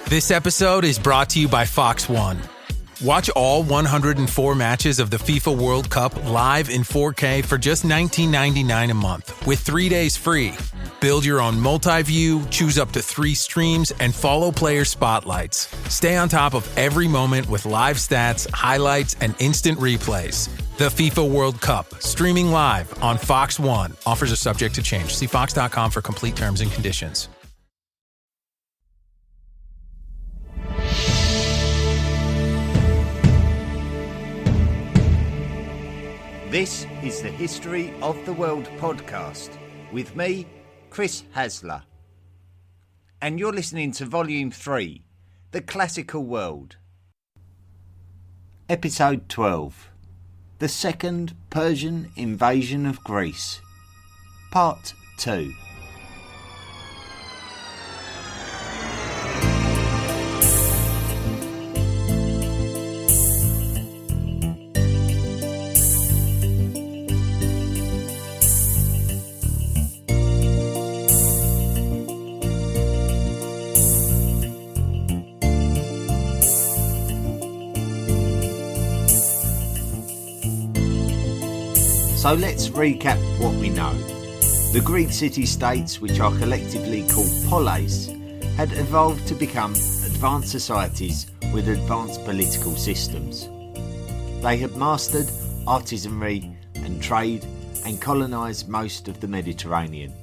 This episode is brought to you by Fox One. Watch all 104 matches of the FIFA World Cup live in 4K for just $19.99 a month with 3 days free. Build your own multi-view, choose up to 3 streams, and follow player spotlights. Stay on top of every moment with live stats, highlights, and instant replays. The FIFA World Cup, streaming live on Fox One. Offers are subject to change. See fox.com for complete terms and conditions. This is the History of the World podcast with me, Chris Hasler. And you're listening to Volume 3, The Classical World. Episode 12, The Second Persian Invasion of Greece, Part 2. So let's recap what we know. The Greek city-states, which are collectively called polis, had evolved to become advanced societies with advanced political systems. They had mastered artisanry and trade and colonised most of the Mediterranean.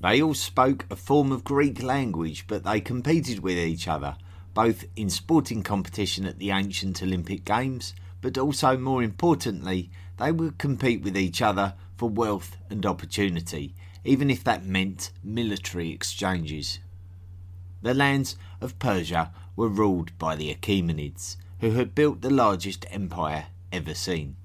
They all spoke a form of Greek language, but they competed with each other, both in sporting competition at the ancient Olympic Games, but also, more importantly, they would compete with each other for wealth and opportunity, even if that meant military exchanges. The lands of Persia were ruled by the Achaemenids, who had built the largest empire ever seen.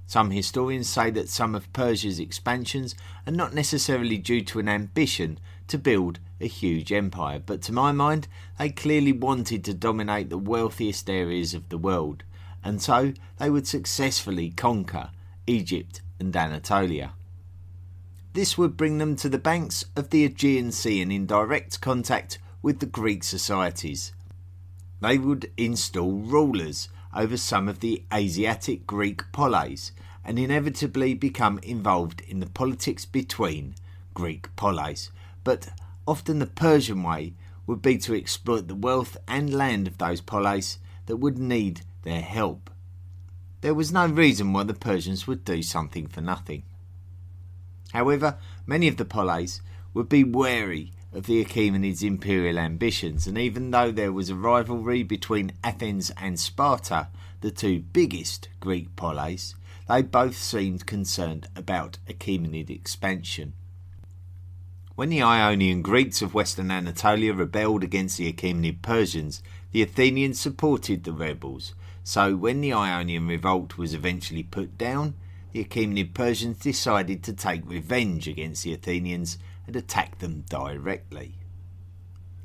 Some historians say that some of Persia's expansions are not necessarily due to an ambition to build a huge empire, but to my mind, they clearly wanted to dominate the wealthiest areas of the world, and so they would successfully conquer Egypt and Anatolia. This would bring them to the banks of the Aegean Sea and in direct contact with the Greek societies. They would install rulers over some of the Asiatic Greek polis and inevitably become involved in the politics between Greek polis, but often the Persian way would be to exploit the wealth and land of those polis that would need their help. There was no reason why the Persians would do something for nothing. However, many of the polis would be wary of the Achaemenids' imperial ambitions, and even though there was a rivalry between Athens and Sparta, the two biggest Greek polis, they both seemed concerned about Achaemenid expansion. When the Ionian Greeks of western Anatolia rebelled against the Achaemenid Persians, the Athenians supported the rebels. So when the Ionian revolt was eventually put down, the Achaemenid Persians decided to take revenge against the Athenians and attack them directly.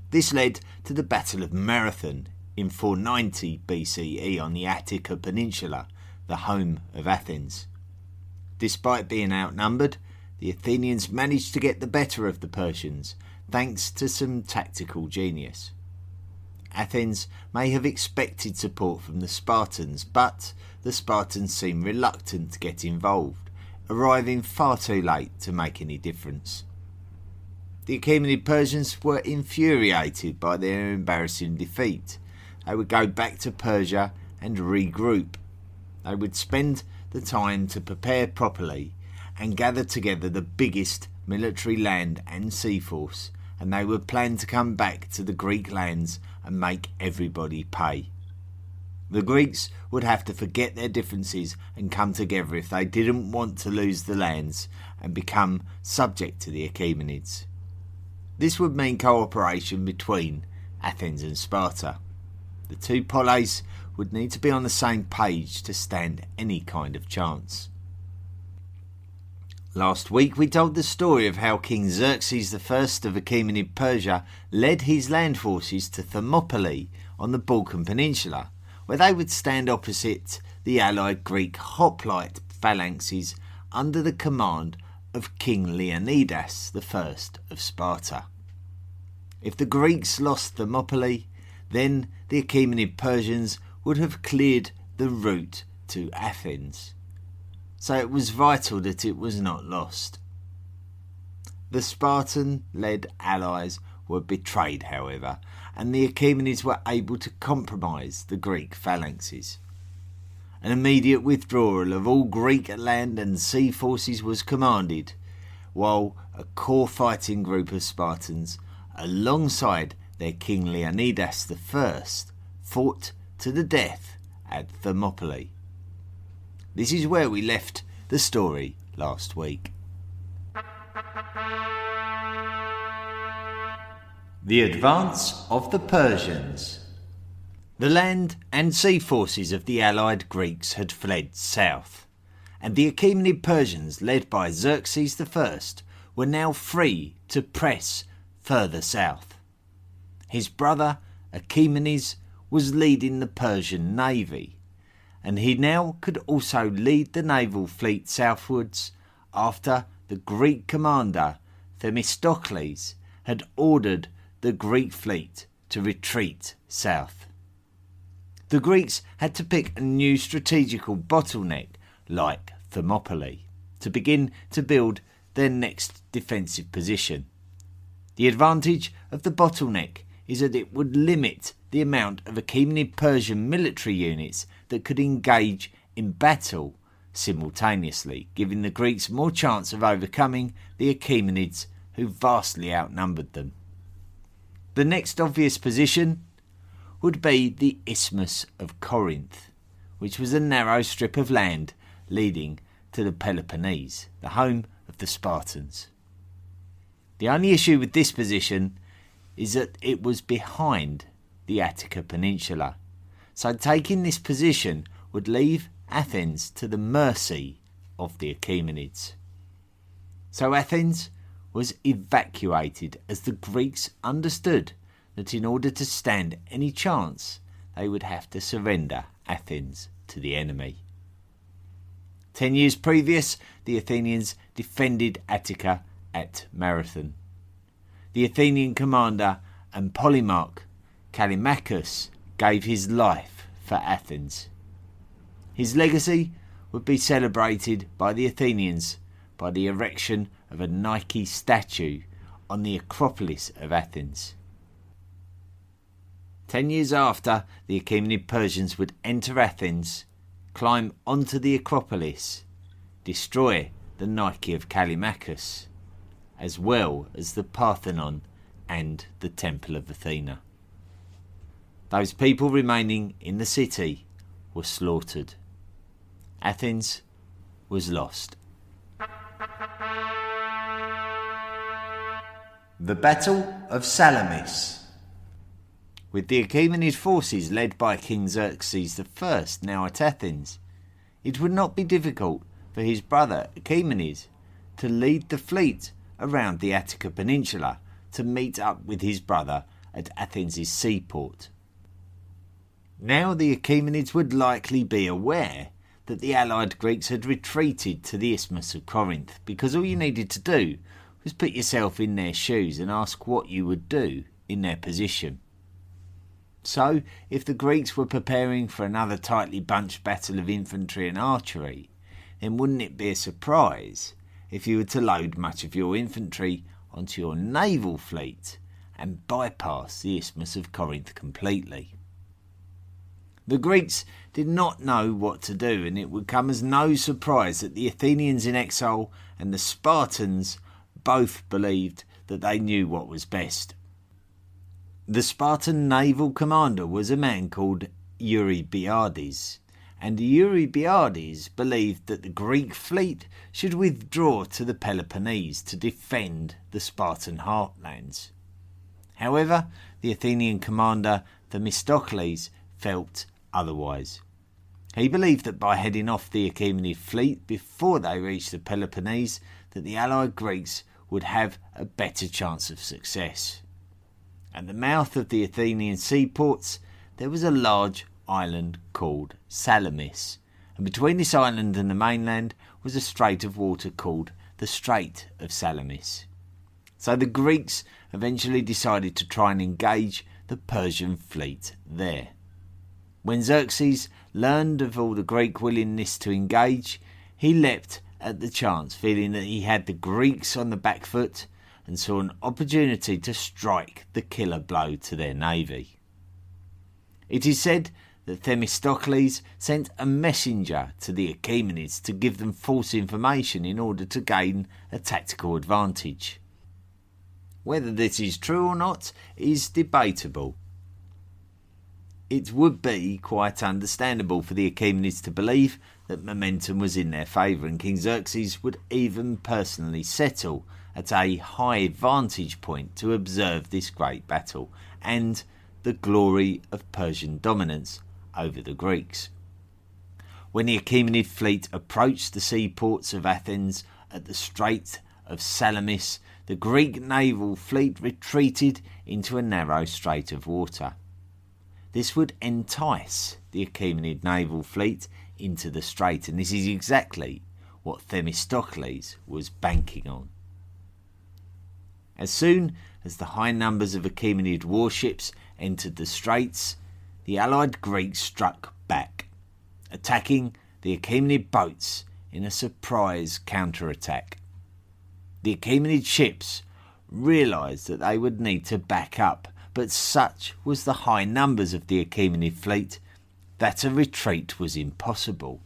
This led to the Battle of Marathon in 490 BCE on the Attica Peninsula, the home of Athens. Despite being outnumbered, the Athenians managed to get the better of the Persians, thanks to some tactical genius. Athens may have expected support from the Spartans, but the Spartans seemed reluctant to get involved, arriving far too late to make any difference. The Achaemenid Persians were infuriated by their embarrassing defeat. They would go back to Persia and regroup. They would spend the time to prepare properly and gather together the biggest military land and sea force, and they would plan to come back to the Greek lands and make everybody pay. The Greeks would have to forget their differences and come together if they didn't want to lose the lands and become subject to the Achaemenids. This would mean cooperation between Athens and Sparta. The two polis would need to be on the same page to stand any kind of chance. Last week we told the story of how King Xerxes I of Achaemenid Persia led his land forces to Thermopylae on the Balkan Peninsula, where they would stand opposite the allied Greek hoplite phalanxes under the command of King Leonidas I of Sparta. If the Greeks lost Thermopylae, then the Achaemenid Persians would have cleared the route to Athens. So it was vital that it was not lost. The Spartan-led allies were betrayed, however, and the Achaemenids were able to compromise the Greek phalanxes. An immediate withdrawal of all Greek land and sea forces was commanded, while a core fighting group of Spartans, alongside their king Leonidas I, fought to the death at Thermopylae. This is where we left the story last week. The advance of the Persians. The land and sea forces of the allied Greeks had fled south, and the Achaemenid Persians, led by Xerxes I, were now free to press further south. His brother Achaemenes was leading the Persian navy, and he now could also lead the naval fleet southwards after the Greek commander Themistocles had ordered the Greek fleet to retreat south. The Greeks had to pick a new strategical bottleneck like Thermopylae to begin to build their next defensive position. The advantage of the bottleneck is that it would limit the amount of Achaemenid Persian military units that could engage in battle simultaneously, giving the Greeks more chance of overcoming the Achaemenids, who vastly outnumbered them. The next obvious position would be the Isthmus of Corinth, which was a narrow strip of land leading to the Peloponnese, the home of the Spartans. The only issue with this position is that it was behind the Attica Peninsula, so taking this position would leave Athens to the mercy of the Achaemenids. So Athens was evacuated as the Greeks understood that in order to stand any chance, they would have to surrender Athens to the enemy. 10 years previous, the Athenians defended Attica at Marathon. The Athenian commander and polemarch Callimachus gave his life for Athens. His legacy would be celebrated by the Athenians by the erection of a Nike statue on the Acropolis of Athens. 10 years after, the Achaemenid Persians would enter Athens, climb onto the Acropolis, destroy the Nike of Callimachus, as well as the Parthenon and the Temple of Athena. Those people remaining in the city were slaughtered. Athens was lost. The Battle of Salamis. With the Achaemenid forces led by King Xerxes I now at Athens, it would not be difficult for his brother Achaemenes to lead the fleet around the Attica Peninsula to meet up with his brother at Athens' seaport. Now the Achaemenids would likely be aware that the allied Greeks had retreated to the Isthmus of Corinth, because all you needed to do was put yourself in their shoes and ask what you would do in their position. So, if the Greeks were preparing for another tightly bunched battle of infantry and archery, then wouldn't it be a surprise if you were to load much of your infantry onto your naval fleet and bypass the Isthmus of Corinth completely? The Greeks did not know what to do, and it would come as no surprise that the Athenians in exile and the Spartans both believed that they knew what was best. The Spartan naval commander was a man called Eurybiades, and Eurybiades believed that the Greek fleet should withdraw to the Peloponnese to defend the Spartan heartlands. However, the Athenian commander Themistocles felt otherwise. He believed that by heading off the Achaemenid fleet before they reached the Peloponnese, that the allied Greeks would have a better chance of success. At the mouth of the Athenian seaports, there was a large island called Salamis, and between this island and the mainland was a strait of water called the Strait of Salamis. So the Greeks eventually decided to try and engage the Persian fleet there. When Xerxes learned of all the Greek willingness to engage, he leapt at the chance, feeling that he had the Greeks on the back foot and saw an opportunity to strike the killer blow to their navy. It is said that Themistocles sent a messenger to the Achaemenids to give them false information in order to gain a tactical advantage. Whether this is true or not is debatable. It would be quite understandable for the Achaemenids to believe that momentum was in their favour, and King Xerxes would even personally settle at a high vantage point to observe this great battle and the glory of Persian dominance over the Greeks. When the Achaemenid fleet approached the seaports of Athens at the Strait of Salamis, the Greek naval fleet retreated into a narrow strait of water. This would entice the Achaemenid naval fleet into the strait, and this is exactly what Themistocles was banking on. As soon as the high numbers of Achaemenid warships entered the straits, the allied Greeks struck back, attacking the Achaemenid boats in a surprise counterattack. The Achaemenid ships realised that they would need to back up, but such was the high numbers of the Achaemenid fleet that a retreat was impossible,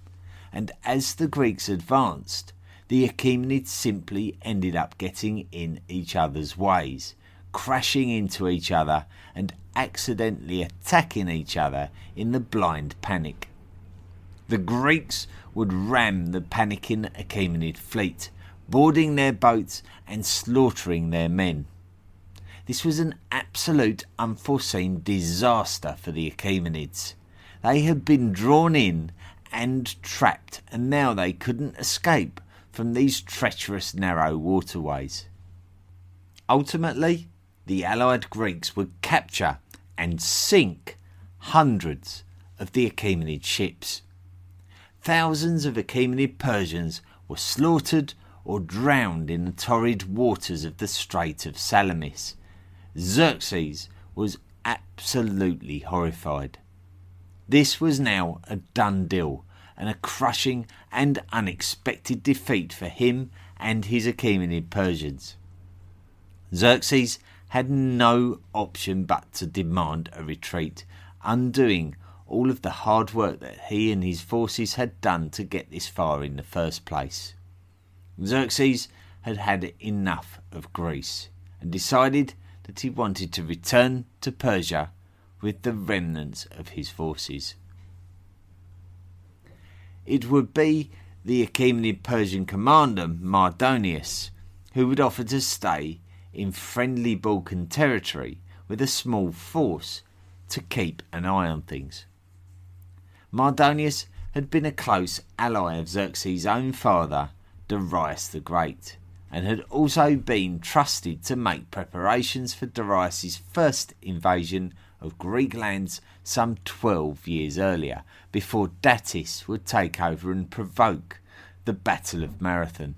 and as the Greeks advanced, the Achaemenids simply ended up getting in each other's ways, crashing into each other and accidentally attacking each other in the blind panic. The Greeks would ram the panicking Achaemenid fleet, boarding their boats and slaughtering their men. This was an absolute unforeseen disaster for the Achaemenids. They had been drawn in and trapped, and now they couldn't escape from these treacherous narrow waterways. Ultimately, the allied Greeks would capture and sink hundreds of the Achaemenid ships. Thousands of Achaemenid Persians were slaughtered or drowned in the torrid waters of the Strait of Salamis. Xerxes was absolutely horrified. This was now a done deal, and a crushing and unexpected defeat for him and his Achaemenid Persians. Xerxes had no option but to demand a retreat, undoing all of the hard work that he and his forces had done to get this far in the first place. Xerxes had had enough of Greece and decided that he wanted to return to Persia with the remnants of his forces. It would be the Achaemenid Persian commander Mardonius who would offer to stay in friendly Balkan territory with a small force to keep an eye on things. Mardonius had been a close ally of Xerxes' own father, Darius the Great, and had also been trusted to make preparations for Darius' first invasion of Greek lands some 12 years earlier, before Datis would take over and provoke the Battle of Marathon.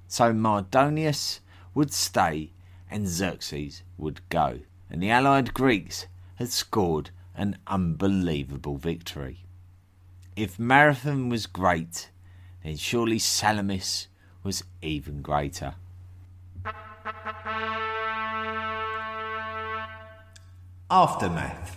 So Mardonius would stay and Xerxes would go, and the allied Greeks had scored an unbelievable victory. If Marathon was great, then surely Salamis was even greater. Aftermath.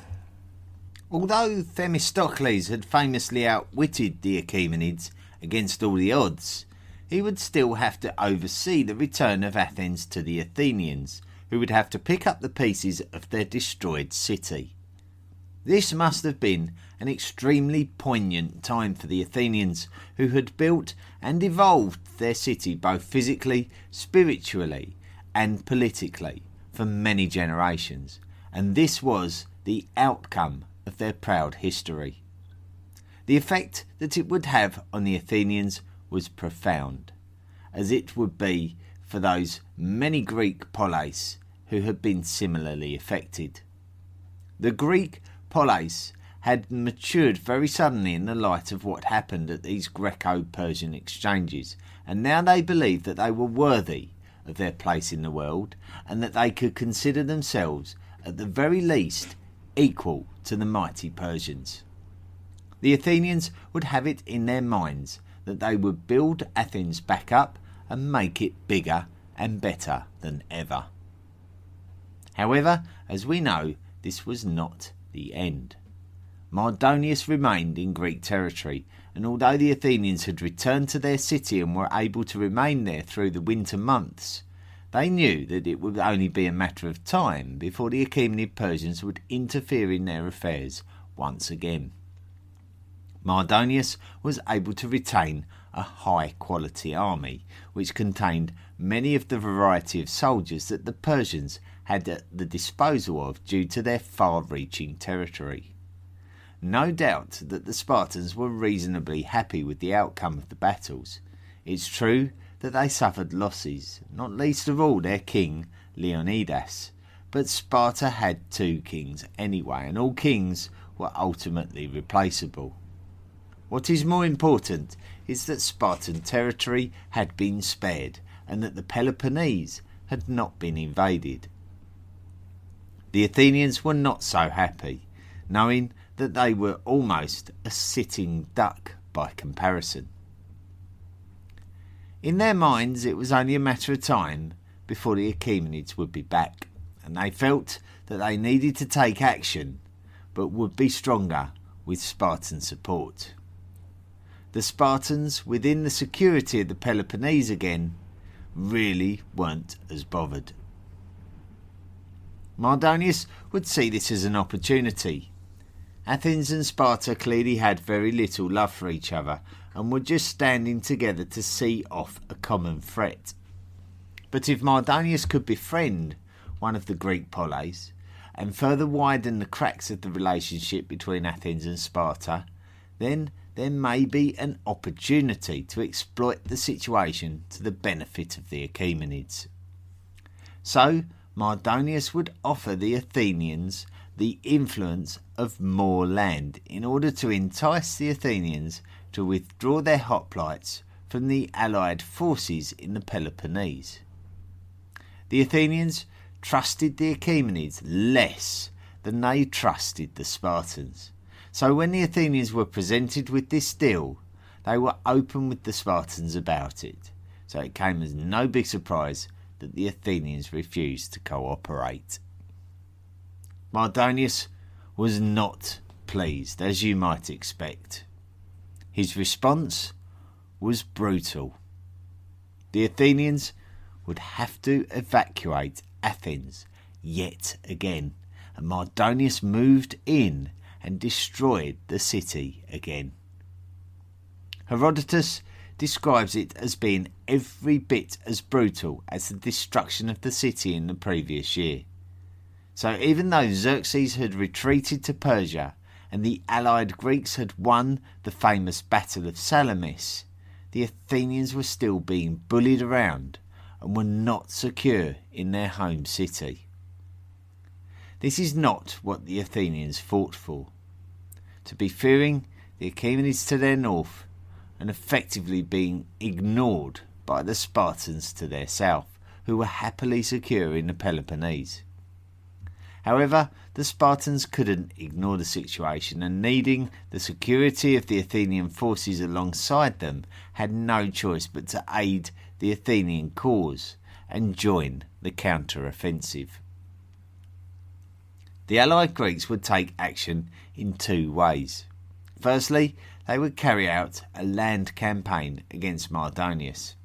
Although Themistocles had famously outwitted the Achaemenids against all the odds, he would still have to oversee the return of Athens to the Athenians, who would have to pick up the pieces of their destroyed city. This must have been an extremely poignant time for the Athenians, who had built and evolved their city both physically, spiritually and politically for many generations, and this was the outcome of their proud history. The effect that it would have on the Athenians was profound, as it would be for those many Greek polis who had been similarly affected. The Greek polis had matured very suddenly in the light of what happened at these Greco-Persian exchanges, and now they believed that they were worthy of their place in the world, and that they could consider themselves, at the very least, equal to the mighty Persians. The Athenians would have it in their minds that they would build Athens back up and make it bigger and better than ever. However, as we know, this was not the end. Mardonius remained in Greek territory, and although the Athenians had returned to their city and were able to remain there through the winter months, they knew that it would only be a matter of time before the Achaemenid Persians would interfere in their affairs once again. Mardonius was able to retain a high-quality army, which contained many of the variety of soldiers that the Persians had at the disposal of due to their far-reaching territory. No doubt that the Spartans were reasonably happy with the outcome of the battles. It's true that they suffered losses, not least of all their king Leonidas, but Sparta had two kings anyway, and all kings were ultimately replaceable. What is more important is that Spartan territory had been spared and that the Peloponnese had not been invaded. The Athenians were not so happy, knowing that they were almost a sitting duck by comparison. In their minds it was only a matter of time before the Achaemenids would be back, and they felt that they needed to take action, but would be stronger with Spartan support. The Spartans, within the security of the Peloponnese again, really weren't as bothered. Mardonius would see this as an opportunity. Athens and Sparta clearly had very little love for each other and were just standing together to see off a common threat. But if Mardonius could befriend one of the Greek polis and further widen the cracks of the relationship between Athens and Sparta, then there may be an opportunity to exploit the situation to the benefit of the Achaemenids. So Mardonius would offer the Athenians the influence of more land in order to entice the Athenians to withdraw their hoplites from the allied forces in the Peloponnese. The Athenians trusted the Achaemenids less than they trusted the Spartans. So when the Athenians were presented with this deal, they were open with the Spartans about it. So it came as no big surprise that the Athenians refused to cooperate. Mardonius was not pleased, as you might expect. His response was brutal. The Athenians would have to evacuate Athens yet again, and Mardonius moved in and destroyed the city again. Herodotus describes it as being every bit as brutal as the destruction of the city in the previous year. So even though Xerxes had retreated to Persia and the allied Greeks had won the famous Battle of Salamis, the Athenians were still being bullied around and were not secure in their home city. This is not what the Athenians fought for. To be fearing the Achaemenids to their north and effectively being ignored by the Spartans to their south, who were happily secure in the Peloponnese. However, the Spartans couldn't ignore the situation, and needing the security of the Athenian forces alongside them, had no choice but to aid the Athenian cause and join the counter-offensive. The allied Greeks would take action in two ways. Firstly, they would carry out a land campaign against Mardonius.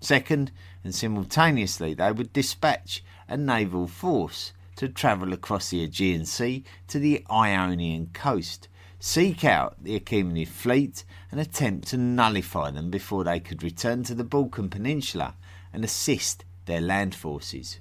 Second, and simultaneously, they would dispatch a naval force to travel across the Aegean Sea to the Ionian coast, seek out the Achaemenid fleet and attempt to nullify them before they could return to the Balkan Peninsula and assist their land forces.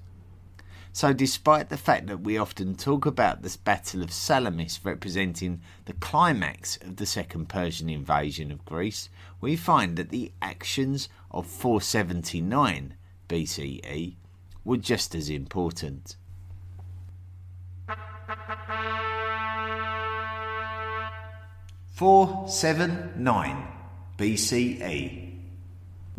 So despite the fact that we often talk about this Battle of Salamis representing the climax of the Second Persian invasion of Greece, we find that the actions of 479 BCE were just as important. (479 BCE)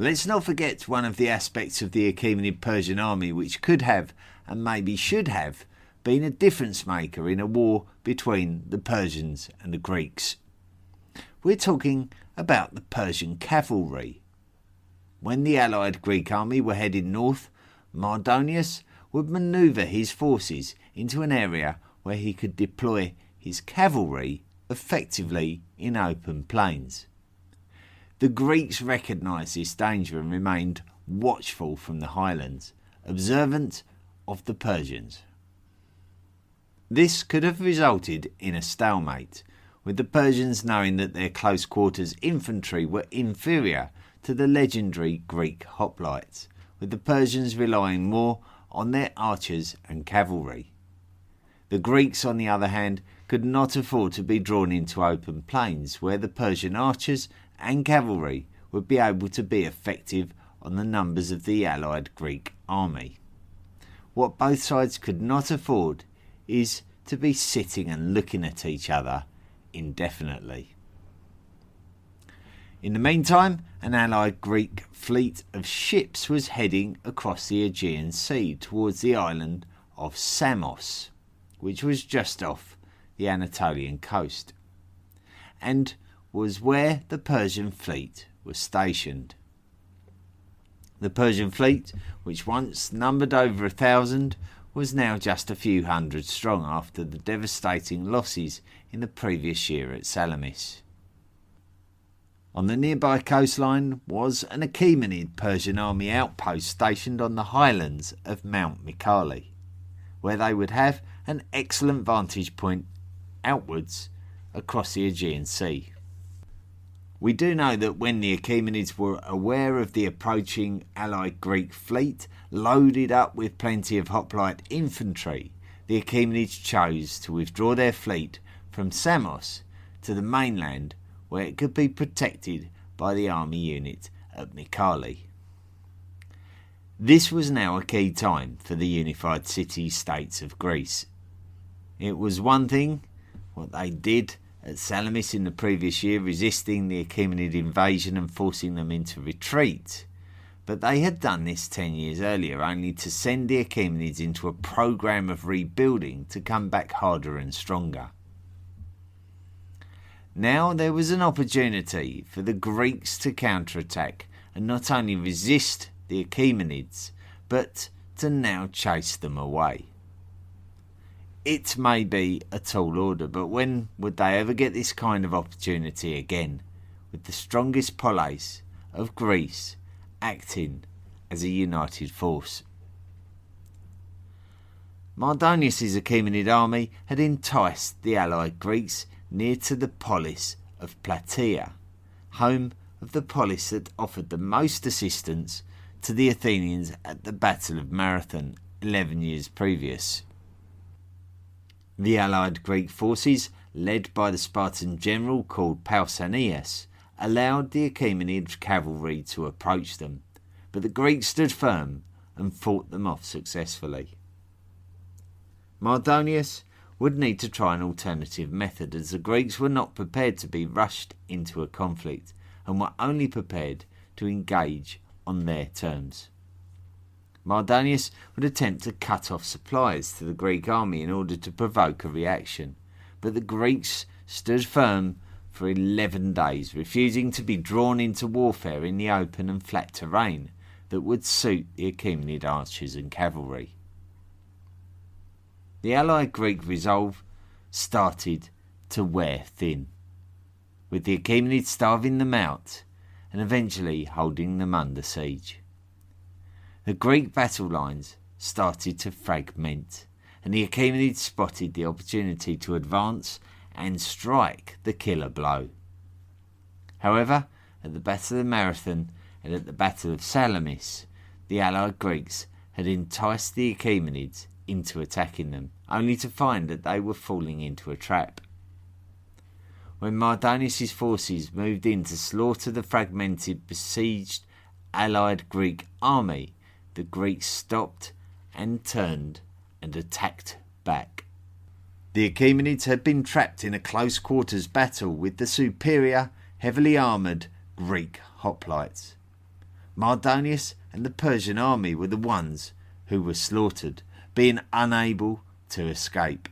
Let's not forget one of the aspects of the Achaemenid Persian army which could have, and maybe should have, been a difference maker in a war between the Persians and the Greeks. We're talking about the Persian cavalry. When the allied Greek army were headed north, Mardonius would manoeuvre his forces into an area where he could deploy his cavalry effectively in open plains. The Greeks recognised this danger and remained watchful from the highlands, observant of the Persians. This could have resulted in a stalemate, with the Persians knowing that their close quarters infantry were inferior to the legendary Greek hoplites, with the Persians relying more on their archers and cavalry. The Greeks, on the other hand, could not afford to be drawn into open plains where the Persian archers and cavalry would be able to be effective on the numbers of the allied Greek army. What both sides could not afford is to be sitting and looking at each other indefinitely. In the meantime, an allied Greek fleet of ships was heading across the Aegean Sea towards the island of Samos, which was just off the Anatolian coast, and was where the Persian fleet was stationed. The Persian fleet, which once numbered over 1,000, was now just a few hundred strong after the devastating losses in the previous year at Salamis. On the nearby coastline was an Achaemenid Persian army outpost stationed on the highlands of Mount Mycale, where they would have an excellent vantage point outwards across the Aegean Sea. We do know that when the Achaemenids were aware of the approaching allied Greek fleet, loaded up with plenty of hoplite infantry, the Achaemenids chose to withdraw their fleet from Samos to the mainland, where it could be protected by the army unit at Mycale. This was now a key time for the unified city-states of Greece. It was one thing what they did at Salamis in the previous year, resisting the Achaemenid invasion and forcing them into retreat, but they had done this 10 years earlier, only to send the Achaemenids into a programme of rebuilding to come back harder and stronger. Now there was an opportunity for the Greeks to counterattack and not only resist the Achaemenids, but to now chase them away. It may be a tall order, but when would they ever get this kind of opportunity again, with the strongest polis of Greece acting as a united force? Mardonius' Achaemenid army had enticed the allied Greeks near to the polis of Plataea, home of the polis that offered the most assistance to the Athenians at the Battle of Marathon 11 years previous. The allied Greek forces, led by the Spartan general called Pausanias, allowed the Achaemenid cavalry to approach them, but the Greeks stood firm and fought them off successfully. Mardonius would need to try an alternative method, as the Greeks were not prepared to be rushed into a conflict and were only prepared to engage on their terms. Mardonius would attempt to cut off supplies to the Greek army in order to provoke a reaction, but the Greeks stood firm for 11 days, refusing to be drawn into warfare in the open and flat terrain that would suit the Achaemenid archers and cavalry. The allied Greek resolve started to wear thin, with the Achaemenids starving them out and eventually holding them under siege. The Greek battle lines started to fragment, and the Achaemenids spotted the opportunity to advance and strike the killer blow. However, at the Battle of Marathon and at the Battle of Salamis, the allied Greeks had enticed the Achaemenids into attacking them, only to find that they were falling into a trap. When Mardonius' forces moved in to slaughter the fragmented, besieged allied Greek army, the Greeks stopped and turned and attacked back. The Achaemenids had been trapped in a close quarters battle with the superior, heavily armoured Greek hoplites. Mardonius and the Persian army were the ones who were slaughtered, being unable to escape.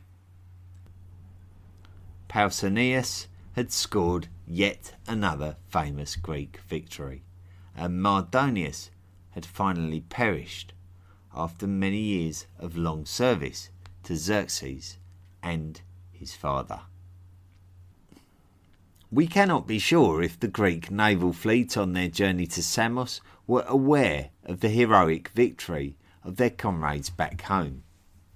Pausanias had scored yet another famous Greek victory, and Mardonius had finally perished after many years of long service to Xerxes and his father. We cannot be sure if the Greek naval fleet on their journey to Samos were aware of the heroic victory of their comrades back home,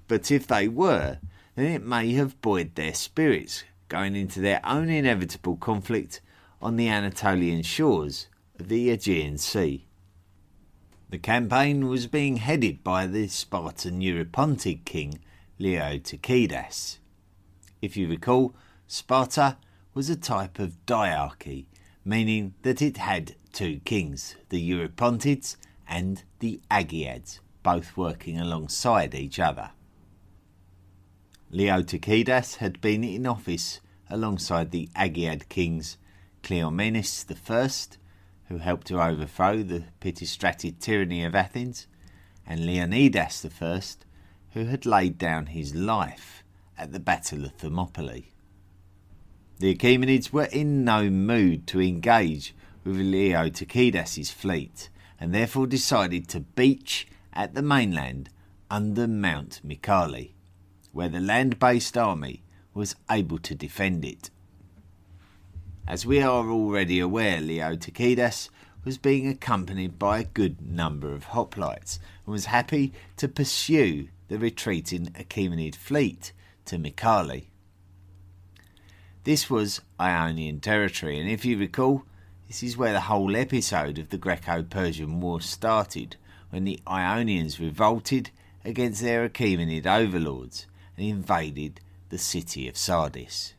but if they were, then it may have buoyed their spirits going into their own inevitable conflict on the Anatolian shores of the Aegean Sea. The campaign was being headed by the Spartan Eurypontid king Leotychidas. If you recall, Sparta was a type of diarchy, meaning that it had two kings, the Eurypontids and the Achaemenids, both working alongside each other. Leotychidas had been in office alongside the Achaemenid kings Cleomenes I, who helped to overthrow the Pisistrated tyranny of Athens, and Leonidas I, who had laid down his life at the Battle of Thermopylae. The Achaemenids were in no mood to engage with Leotychidas' fleet, and therefore decided to beach at the mainland under Mount Mycale, where the land-based army was able to defend it. As we are already aware, Leotychidas was being accompanied by a good number of hoplites and was happy to pursue the retreating Achaemenid fleet to Mycale. This was Ionian territory, and if you recall, this is where the whole episode of the Greco-Persian War started, when the Ionians revolted against their Achaemenid overlords and invaded the city of Sardis.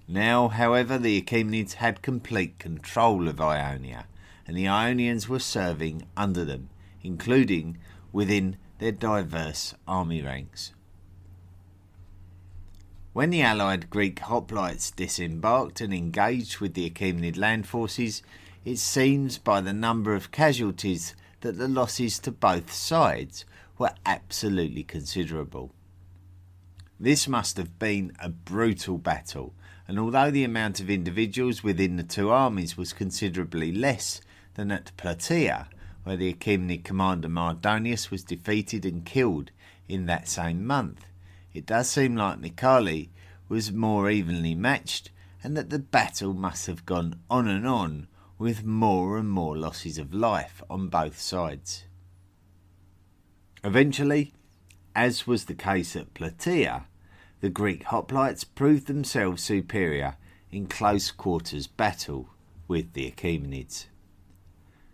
Now, however, the Achaemenids had complete control of Ionia, and the Ionians were serving under them, including within their diverse army ranks. When the allied Greek hoplites disembarked and engaged with the Achaemenid land forces, it seems by the number of casualties that the losses to both sides were absolutely considerable. This must have been a brutal battle, and although the amount of individuals within the two armies was considerably less than at Plataea, where the Achaemenid commander Mardonius was defeated and killed in that same month, it does seem like Mycale was more evenly matched, and that the battle must have gone on with more and more losses of life on both sides. Eventually, as was the case at Plataea, the Greek hoplites proved themselves superior in close quarters battle with the Achaemenids.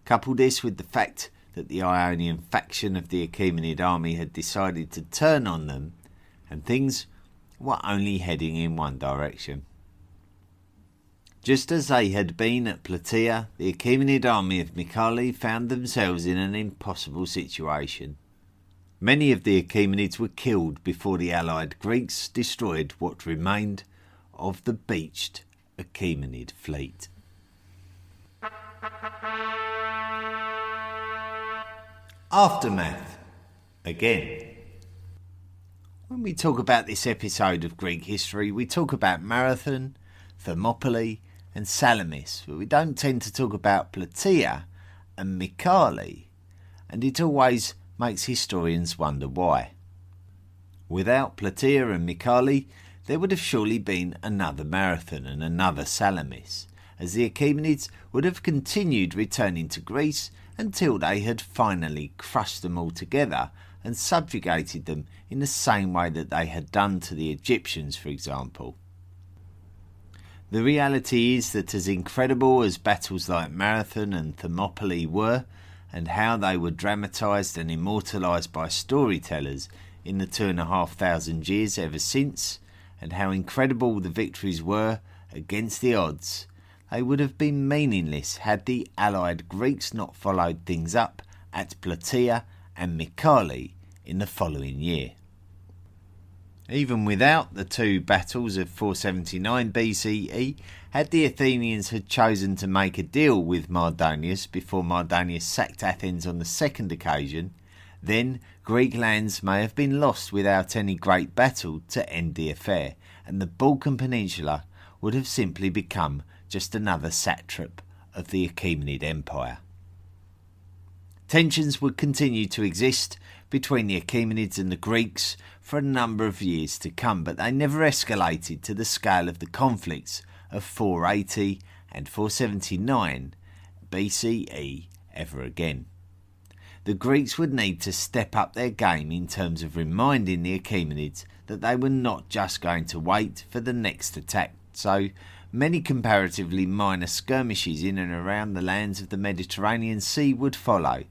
Couple this with the fact that the Ionian faction of the Achaemenid army had decided to turn on them, and things were only heading in one direction. Just as they had been at Plataea, the Achaemenid army of Mycale found themselves in an impossible situation. Many of the Achaemenids were killed before the allied Greeks destroyed what remained of the beached Achaemenid fleet. Aftermath. Again. When we talk about this episode of Greek history, we talk about Marathon, Thermopylae and Salamis, but we don't tend to talk about Plataea and Mycale, and it always makes historians wonder why. Without Plataea and Mycale, there would have surely been another Marathon and another Salamis, as the Achaemenids would have continued returning to Greece until they had finally crushed them all together and subjugated them in the same way that they had done to the Egyptians, for example. The reality is that as incredible as battles like Marathon and Thermopylae were, and how they were dramatised and immortalised by storytellers in the 2,500 years ever since, and how incredible the victories were against the odds, they would have been meaningless had the allied Greeks not followed things up at Plataea and Mycale in the following year. Even without the two battles of 479 BCE, had the Athenians had chosen to make a deal with Mardonius before Mardonius sacked Athens on the second occasion, then Greek lands may have been lost without any great battle to end the affair, and the Balkan Peninsula would have simply become just another satrap of the Achaemenid Empire. Tensions would continue to exist between the Achaemenids and the Greeks for a number of years to come, but they never escalated to the scale of the conflicts of 480 and 479 BCE ever again. The Greeks would need to step up their game in terms of reminding the Achaemenids that they were not just going to wait for the next attack, so many comparatively minor skirmishes in and around the lands of the Mediterranean Sea would follow.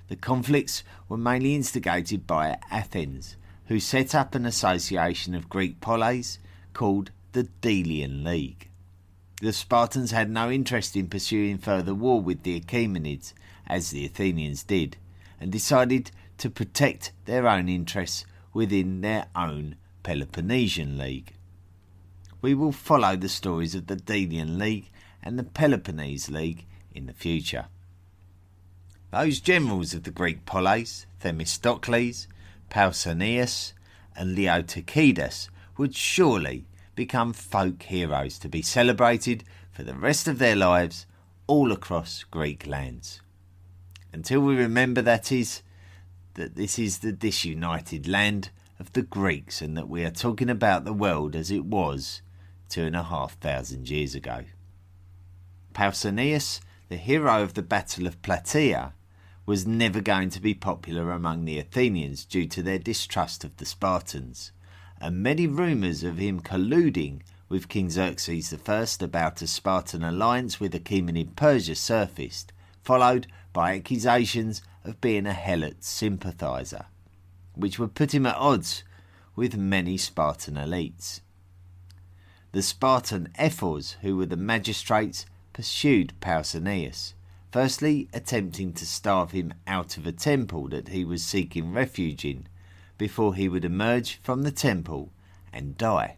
The conflicts were mainly instigated by Athens, who set up an association of Greek polis called the Delian League. The Spartans had no interest in pursuing further war with the Achaemenids, as the Athenians did, and decided to protect their own interests within their own Peloponnesian League. We will follow the stories of the Delian League and the Peloponnese League in the future. Those generals of the Greek polis, Themistocles, Pausanias and Leotychides, would surely become folk heroes to be celebrated for the rest of their lives all across Greek lands. Until we remember that this is the disunited land of the Greeks, and that we are talking about the world as it was 2,500 years ago. Pausanias, the hero of the Battle of Plataea, was never going to be popular among the Athenians due to their distrust of the Spartans, and many rumours of him colluding with King Xerxes I about a Spartan alliance with Achaemenid Persia surfaced, followed by accusations of being a Helot sympathiser, which would put him at odds with many Spartan elites. The Spartan ephors, who were the magistrates, pursued Pausanias, firstly attempting to starve him out of a temple that he was seeking refuge in, before he would emerge from the temple and die.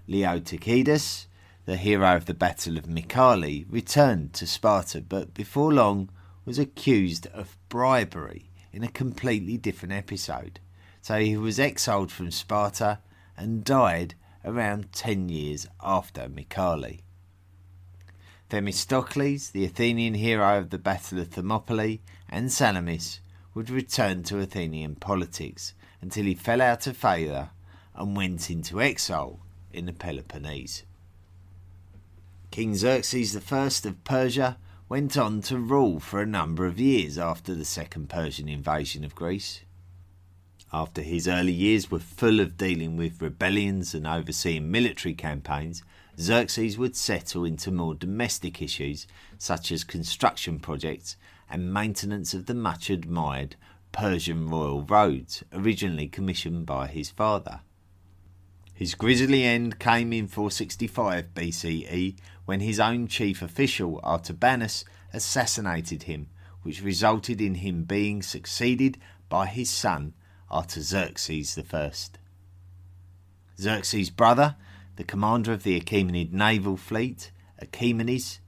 Leotychides, the hero of the Battle of Mycale, returned to Sparta, but before long was accused of bribery in a completely different episode, so he was exiled from Sparta and died around 10 years after Mycale. Themistocles, the Athenian hero of the Battle of Thermopylae, and Salamis would return to Athenian politics until he fell out of favour and went into exile in the Peloponnese. King Xerxes I of Persia went on to rule for a number of years after the second Persian invasion of Greece. After his early years were full of dealing with rebellions and overseeing military campaigns, Xerxes would settle into more domestic issues such as construction projects and maintenance of the much admired Persian royal roads, originally commissioned by his father. His grisly end came in 465 BCE when his own chief official Artabanus assassinated him, which resulted in him being succeeded by his son Artaxerxes I. Xerxes' brother, the commander of the Achaemenid naval fleet, Achaemenes,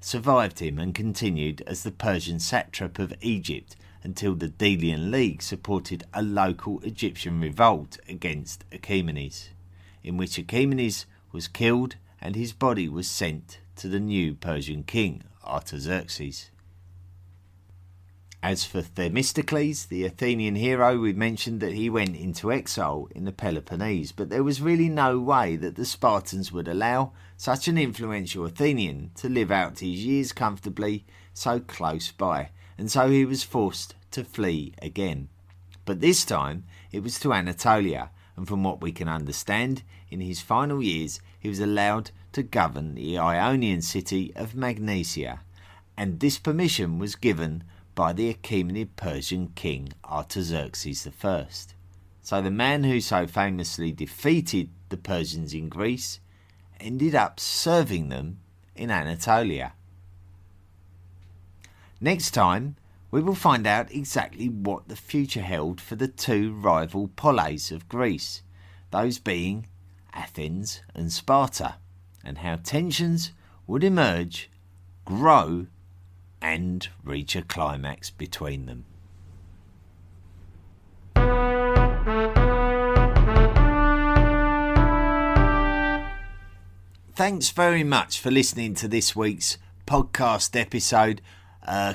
survived him and continued as the Persian satrap of Egypt until the Delian League supported a local Egyptian revolt against Achaemenes, in which Achaemenes was killed and his body was sent to the new Persian king, Artaxerxes. As for Themistocles, the Athenian hero, we mentioned that he went into exile in the Peloponnese, but there was really no way that the Spartans would allow such an influential Athenian to live out his years comfortably so close by, and so he was forced to flee again. But this time it was to Anatolia, and from what we can understand, in his final years he was allowed to govern the Ionian city of Magnesia, and this permission was given by the Achaemenid Persian king Artaxerxes I. So the man who so famously defeated the Persians in Greece ended up serving them in Anatolia. Next time we will find out exactly what the future held for the two rival polis of Greece, those being Athens and Sparta, and how tensions would emerge, grow, and reach a climax between them. Thanks very much for listening to this week's podcast episode,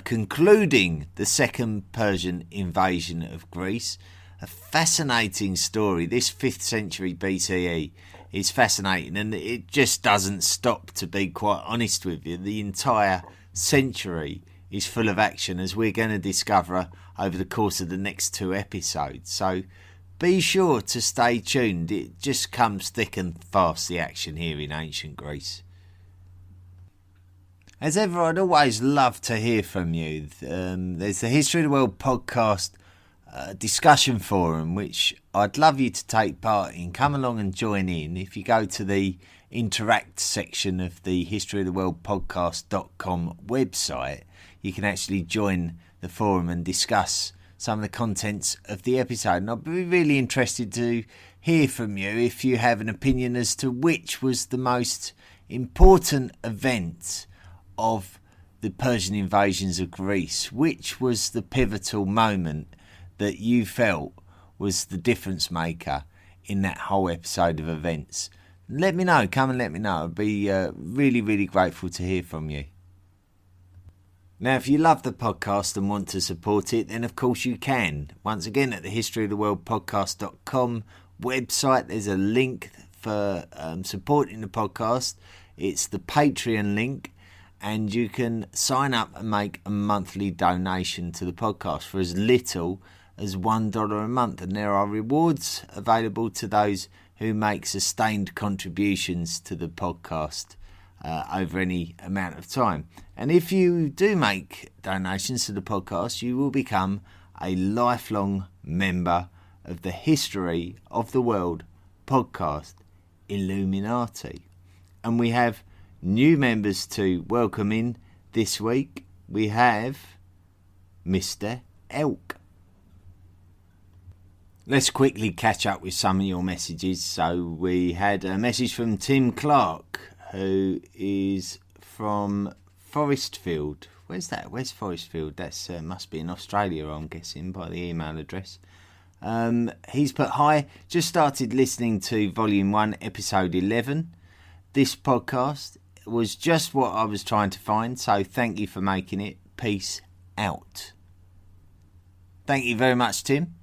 concluding the second Persian invasion of Greece. A fascinating story. This 5th century BCE is fascinating, and it just doesn't stop, to be quite honest with you. The entire century is full of action, as we're going to discover over the course of the next 2 episodes. So be sure to stay tuned. It just comes thick and fast, the action here in ancient Greece. As ever, I'd always love to hear from you. There's the History of the World podcast discussion forum, which I'd love you to take part in. Come along and join in. If you go to the interact section of the History of the World podcast.com website, you can actually join the forum and discuss some of the contents of the episode. And I'd be really interested to hear from you if you have an opinion as to which was the most important event of the Persian invasions of Greece. Which was the pivotal moment that you felt was the difference maker in that whole episode of events? Let me know. Come and let me know. I'd be really, really grateful to hear from you. Now, if you love the podcast and want to support it, then of course you can. Once again, at the historyoftheworldpodcast.com website, there's a link for supporting the podcast. It's the Patreon link, and you can sign up and make a monthly donation to the podcast for as little as $1 a month. And there are rewards available to those who make sustained contributions to the podcast over any amount of time. And if you do make donations to the podcast, you will become a lifelong member of the History of the World podcast Illuminati. And we have new members to welcome in this week. We have Mr. Elk. Let's quickly catch up with some of your messages. So we had a message from Tim Clark, who is from Forestfield. Where's that? Where's Forestfield? That's must be in Australia, I'm guessing, by the email address. He's put, "Hi, just started listening to Volume 1, Episode 11. This podcast was just what I was trying to find, so thank you for making it. Peace out." Thank you very much, Tim.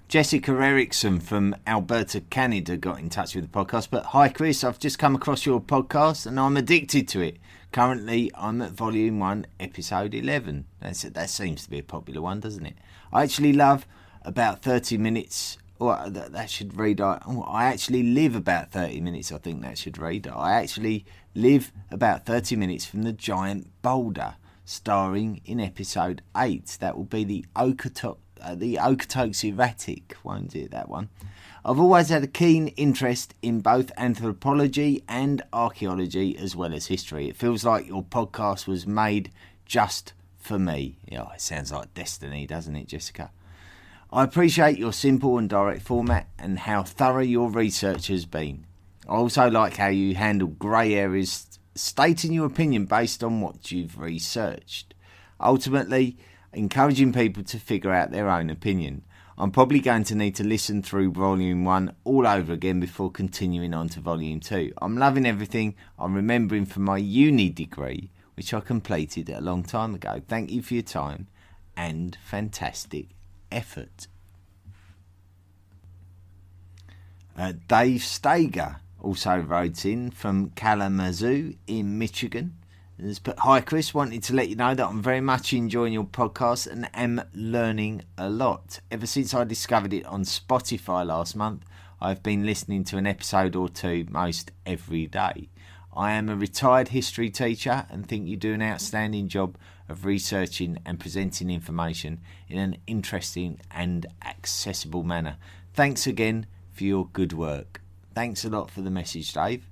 Jessica Erickson from Alberta, Canada got in touch with the podcast. But "Hi Chris, I've just come across your podcast and I'm addicted to it. Currently I'm at Volume 1, Episode 11. That seems to be a popular one, doesn't it? I actually love about 30 minutes. Or that should read. I actually live about 30 minutes. I think that should read. I actually live about 30 minutes from the giant boulder, starring in Episode 8. That will be the Okotoks erratic, won't it, that one? I've always had a keen interest in both anthropology and archaeology, as well as history. It feels like your podcast was made just for me. Yeah, it sounds like destiny, doesn't it, Jessica? I appreciate your simple and direct format and how thorough your research has been. I also like how you handle grey areas, stating your opinion based on what you've researched. Ultimately, encouraging people to figure out their own opinion. I'm probably going to need to listen through Volume 1 all over again before continuing on to Volume 2. I'm loving everything I'm remembering from my uni degree, which I completed a long time ago. Thank you for your time and fantastic effort. Dave Stager also wrote in from Kalamazoo in Michigan. Has put, "Hi Chris, wanted to let you know that I'm very much enjoying your podcast and am learning a lot. Ever since I discovered it on Spotify last month, I've been listening to an episode or two most every day. I am a retired history teacher and think you do an outstanding job of researching and presenting information in an interesting and accessible manner. Thanks again for your good work." Thanks a lot for the message, Dave.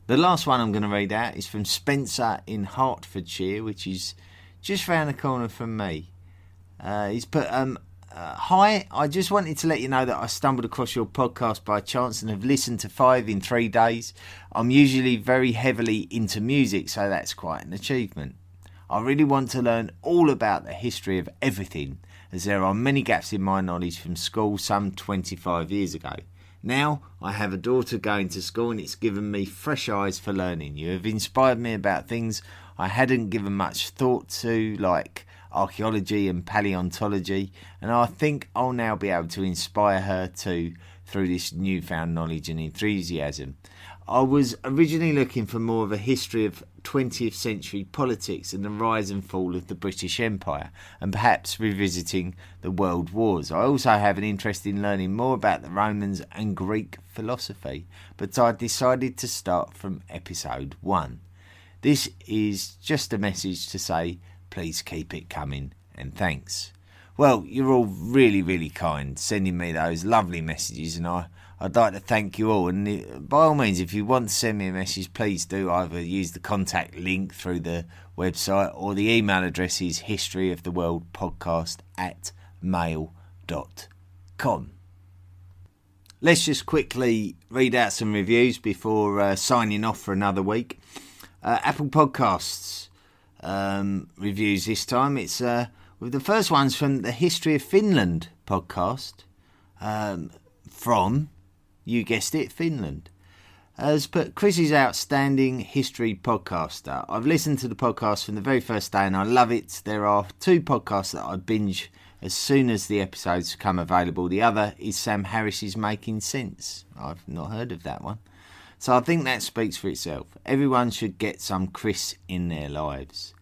The last one I'm going to read out is from Spencer in Hertfordshire, which is just round the corner from me. He's put, hi, I just wanted to let you know that I stumbled across your podcast by chance and have listened to 5 in 3 days. I'm usually very heavily into music, so that's quite an achievement. I really want to learn all about the history of everything, as there are many gaps in my knowledge from school some 25 years ago. Now I have a daughter going to school and it's given me fresh eyes for learning. You have inspired me about things I hadn't given much thought to, like archaeology and paleontology, and I think I'll now be able to inspire her too through this newfound knowledge and enthusiasm. I was originally looking for more of a history of 20th century politics and the rise and fall of the British Empire, and perhaps revisiting the World Wars. I also have an interest in learning more about the Romans and Greek philosophy, but I decided to start from episode 1. This is just a message to say, please keep it coming, and thanks. Well, you're all really, really kind, sending me those lovely messages, and I'd like to thank you all. And by all means, if you want to send me a message, please do either use the contact link through the website, or the email address is historyoftheworldpodcast@mail.com. Let's just quickly read out some reviews before signing off for another week. Apple Podcasts reviews this time. It's with the first one's from the History of Finland podcast, from, you guessed it, Finland. As put, Chris is outstanding history podcaster. I've listened to the podcast from the very first day and I love it. There are 2 podcasts that I binge as soon as the episodes become available. The other is Sam Harris's Making Sense. I've not heard of that one. So I think that speaks for itself. Everyone should get some Chris in their lives.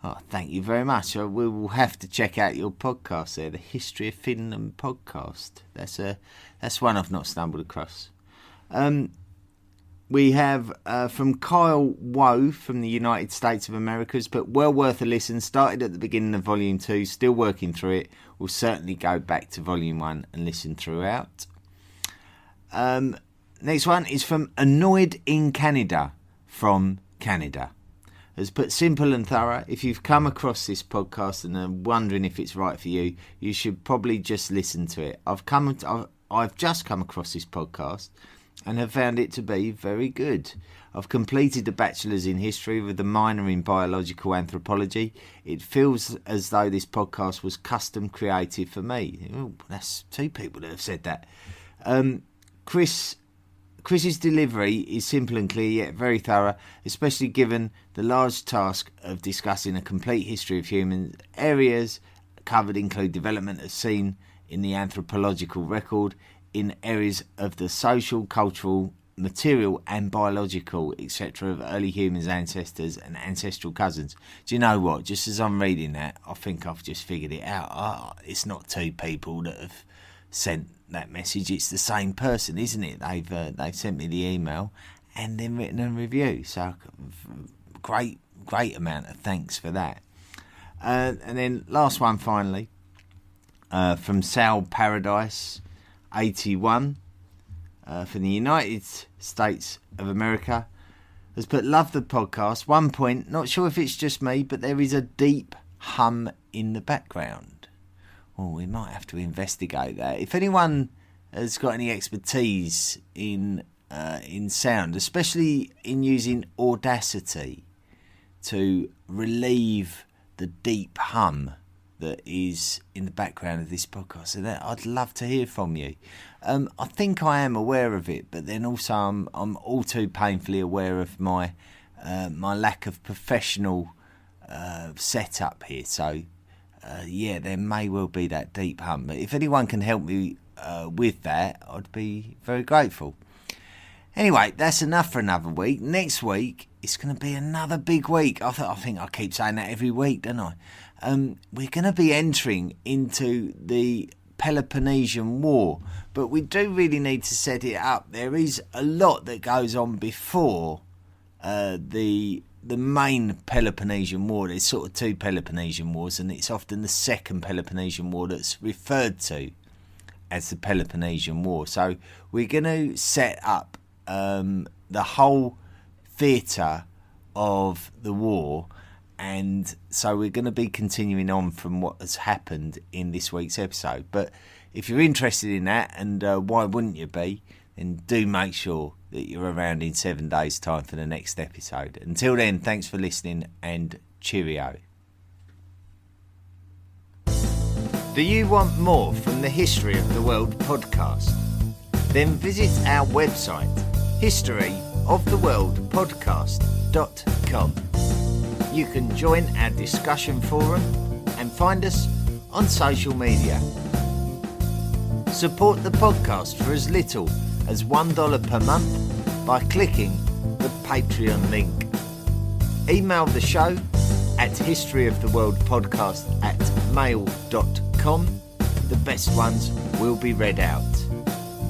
Oh, thank you very much. We will have to check out your podcast there, the History of Finland podcast. That's one I've not stumbled across. We have from Kyle Woe from the United States of America, but well worth a listen. Started at the beginning of Volume 2, still working through it. We'll certainly go back to Volume 1 and listen throughout. Next one is from Annoyed in Canada from Canada. Has put, simple and thorough. If you've come across this podcast and are wondering if it's right for you, you should probably just listen to it. I've just come across this podcast and have found it to be very good. I've completed a bachelor's in history with a minor in biological anthropology. It feels as though this podcast was custom created for me. Ooh, that's 2 people that have said that. Chris's delivery is simple and clear, yet very thorough, especially given the large task of discussing a complete history of humans. Areas covered include development as seen in the anthropological record, in areas of the social, cultural, material and biological, etc. of early humans' ancestors and ancestral cousins. Do you know what? Just as I'm reading that, I think I've just figured it out. It's not 2 people that have sent that message, it's the same person, isn't it? They've sent me the email and then written a review, so great amount of thanks for that. And then last one finally, from Sal Paradise 81 from the United States of America, has put, love the podcast. One point, not sure if it's just me, but there is a deep hum in the background. Well, we might have to investigate that. If anyone has got any expertise in sound, especially in using Audacity to relieve the deep hum that is in the background of this podcast, so that I'd love to hear from you. I think I am aware of it, but then also I'm all too painfully aware of my lack of professional setup here. So. There may well be that deep hum, but if anyone can help me with that, I'd be very grateful. Anyway, that's enough for another week. Next week, it's going to be another big week. I think I keep saying that every week, don't I? We're going to be entering into the Peloponnesian War, but we do really need to set it up. There is a lot that goes on before the main Peloponnesian War. There's sort of 2 Peloponnesian Wars, and it's often the second Peloponnesian War that's referred to as the Peloponnesian War. So we're going to set up the whole theatre of the war And so we're going to be continuing on from what has happened in this week's episode. But if you're interested in that, and why wouldn't you be, then do make sure that you're around in 7 days' time for the next episode. Until then, thanks for listening and cheerio. Do you want more from the History of the World podcast? Then visit our website, historyoftheworldpodcast.com. You can join our discussion forum and find us on social media. Support the podcast for as little as $1 per month by clicking the Patreon link. Email the show at historyoftheworldpodcast@mail.com. The best ones will be read out.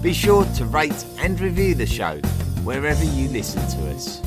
Be sure to rate and review the show wherever you listen to us.